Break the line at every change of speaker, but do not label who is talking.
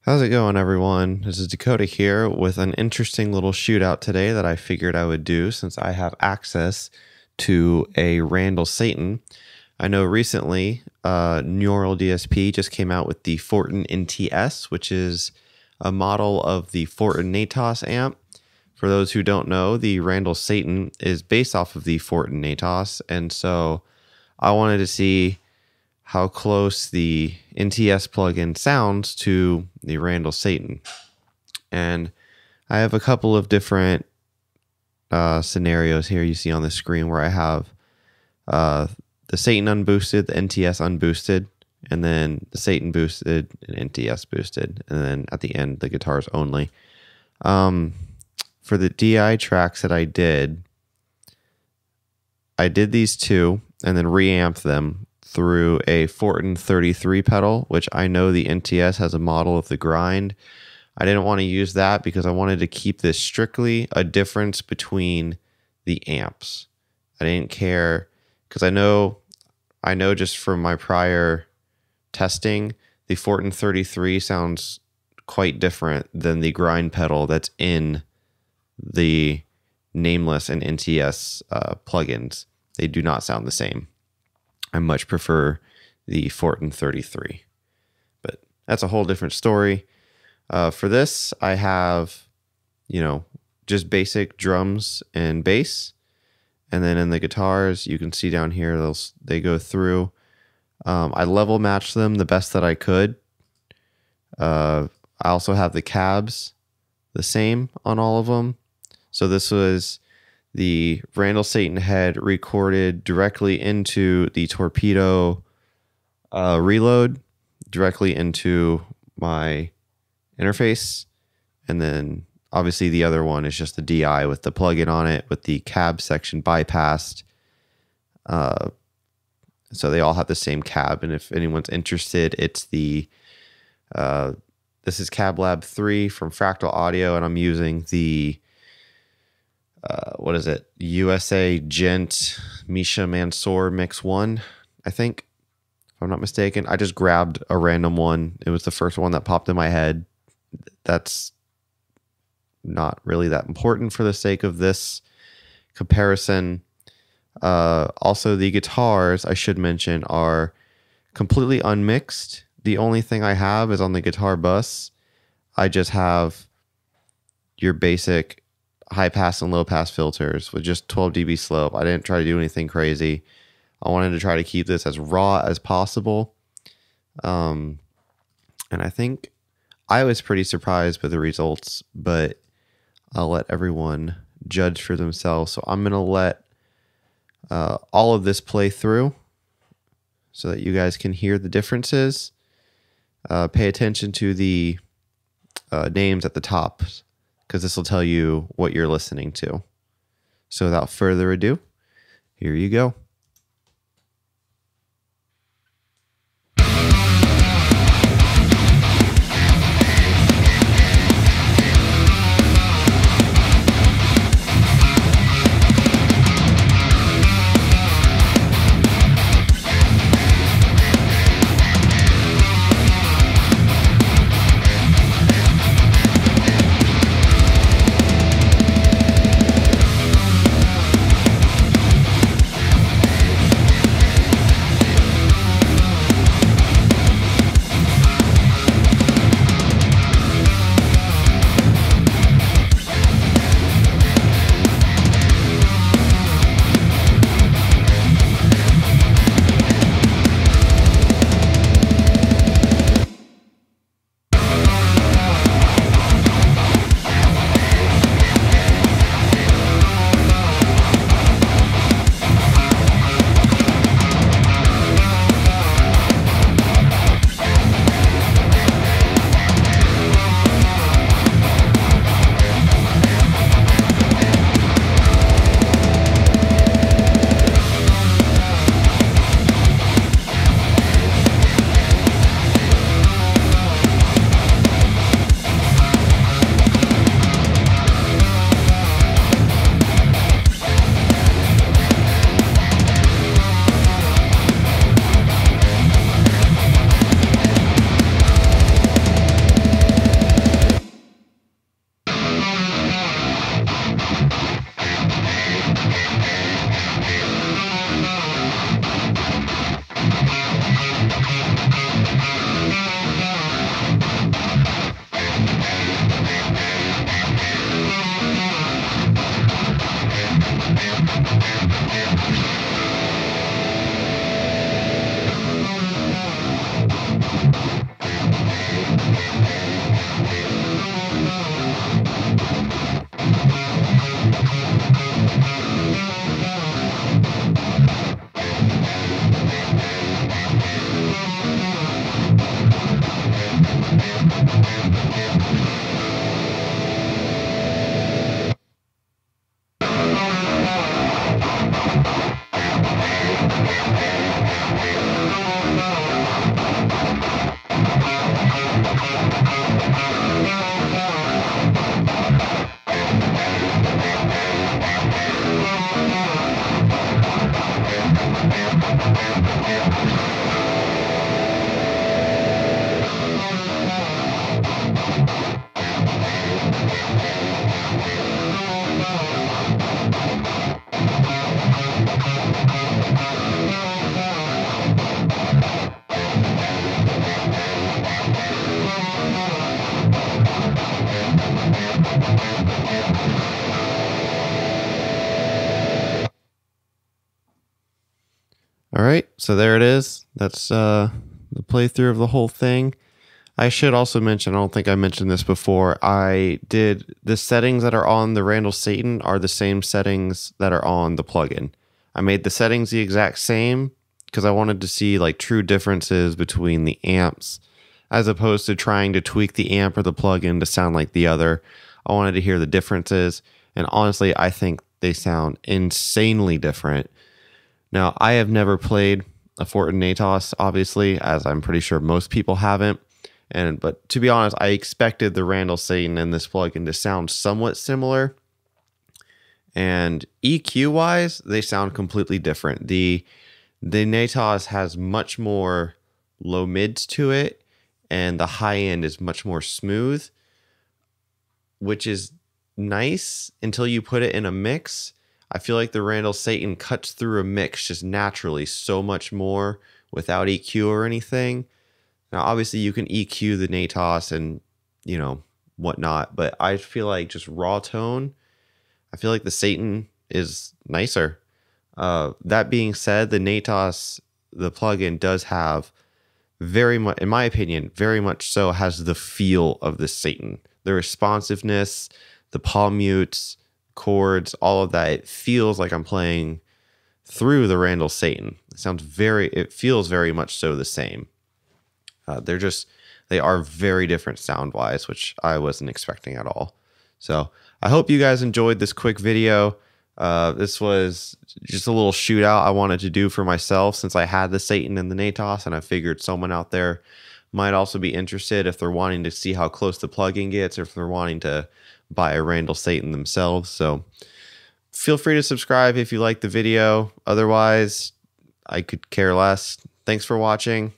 How's it going, everyone? This is Dakota here with an interesting little shootout today that I figured I would do since I have access to a Randall Satan. I know recently Neural DSP just came out with the Fortin NTS, which is a model of the Fortin NTS amp. For those who don't know, the Randall Satan is based off of the Fortin NTS, and so I wanted to see how close the NTS plugin sounds to the Randall Satan. And I have a couple of different scenarios here you see on the screen where I have the Satan Unboosted, the NTS Unboosted, and then the Satan Boosted and NTS Boosted, and then at the end the guitars only. For the DI tracks that I did these two and then reamped them through a Fortin 33 pedal, which I know the NTS has a model of the grind. I didn't want to use that because I wanted to keep this strictly a difference between the amps. I didn't care because I know just from my prior testing, the Fortin 33 sounds quite different than the grind pedal that's in the Nameless and NTS plugins. They do not sound the same. I much prefer the Fortin 33, but that's a whole different story. For this, I have, just basic drums and bass. And then in the guitars, you can see down here, they go through. I level matched them the best that I could. I also have the cabs the same on all of them. So this was the Randall Satan head recorded directly into the torpedo reload, directly into my interface. And then obviously the other one is just the DI with the plugin on it with the cab section bypassed. So they all have the same cab. And if anyone's interested, it's the, this is Cab Lab 3 from Fractal Audio, and I'm using the what is it? USA Gent Misha Mansour Mix 1, I think, if I'm not mistaken. I just grabbed a random one. It was the first one that popped in my head. That's not really that important for the sake of this comparison. Also, the guitars, I should mention, are completely unmixed. The only thing I have is on the guitar bus. I just have your basic high pass and low pass filters with just 12 dB slope. I didn't try to do anything crazy. I wanted to try to keep this as raw as possible. And I think I was pretty surprised with the results, but I'll let everyone judge for themselves. So I'm going to let all of this play through so that you guys can hear the differences. Pay attention to the names at the top, because this will tell you what you're listening to. So without further ado, here you go. So there it is. That's the playthrough of the whole thing. I should also mention, I don't think I mentioned this before, I did the settings that are on the Randall Satan are the same settings that are on the plugin. I made the settings the exact same because I wanted to see like true differences between the amps as opposed to trying to tweak the amp or the plugin to sound like the other. I wanted to hear the differences, and honestly, I think they sound insanely different. Now, I have never played a Fortin NTS, obviously, as I'm pretty sure most people haven't. But to be honest, I expected the Randall Satan and this plugin to sound somewhat similar. And EQ wise, they sound completely different. The NTS has much more low mids to it, and the high end is much more smooth, which is nice until you put it in a mix. I feel like the Randall Satan cuts through a mix just naturally so much more without EQ or anything. Now, obviously, you can EQ the NTS and, you know, whatnot, but I feel like just raw tone, I feel like the Satan is nicer. That being said, the NTS, the plugin, does have very much, in my opinion, very much so has the feel of the Satan. The responsiveness, the palm mutes, chords, all of that. It feels like I'm playing through the Randall Satan. It feels very much so the same. They are very different sound wise, which I wasn't expecting at all. So I hope you guys enjoyed this quick video. This was just a little shootout I wanted to do for myself since I had the Satan and the NTS, and I figured someone out there might also be interested if they're wanting to see how close the plugin gets or if they're wanting to buy a Randall Satan themselves. So feel free to subscribe if you like the video. Otherwise, I could care less. Thanks for watching.